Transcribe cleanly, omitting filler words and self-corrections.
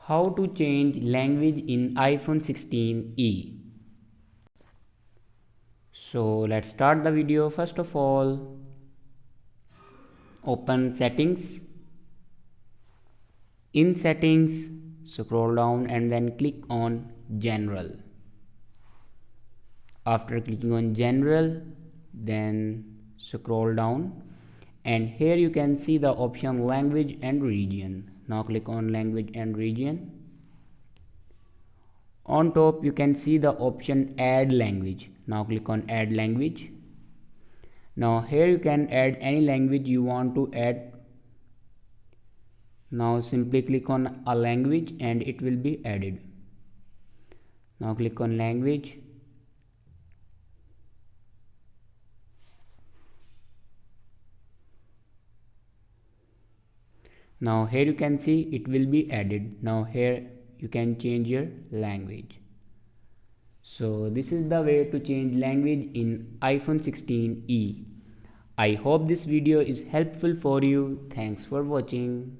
How to change language in iPhone 16e. So let's start the video. First of all, open settings. In settings, scroll down and then click on general. After clicking on general, then scroll down and here you can see the option language and region. Now click on language and region. On top you can see the option add language. Now click on add language. Now here you can add any language you want to add. Now simply click on a language and it will be added. Now click on language. Now here you can see it will be added. Now here you can change your language. So this is the way to change language in iPhone 16e. I hope this video is helpful for you. Thanks for watching.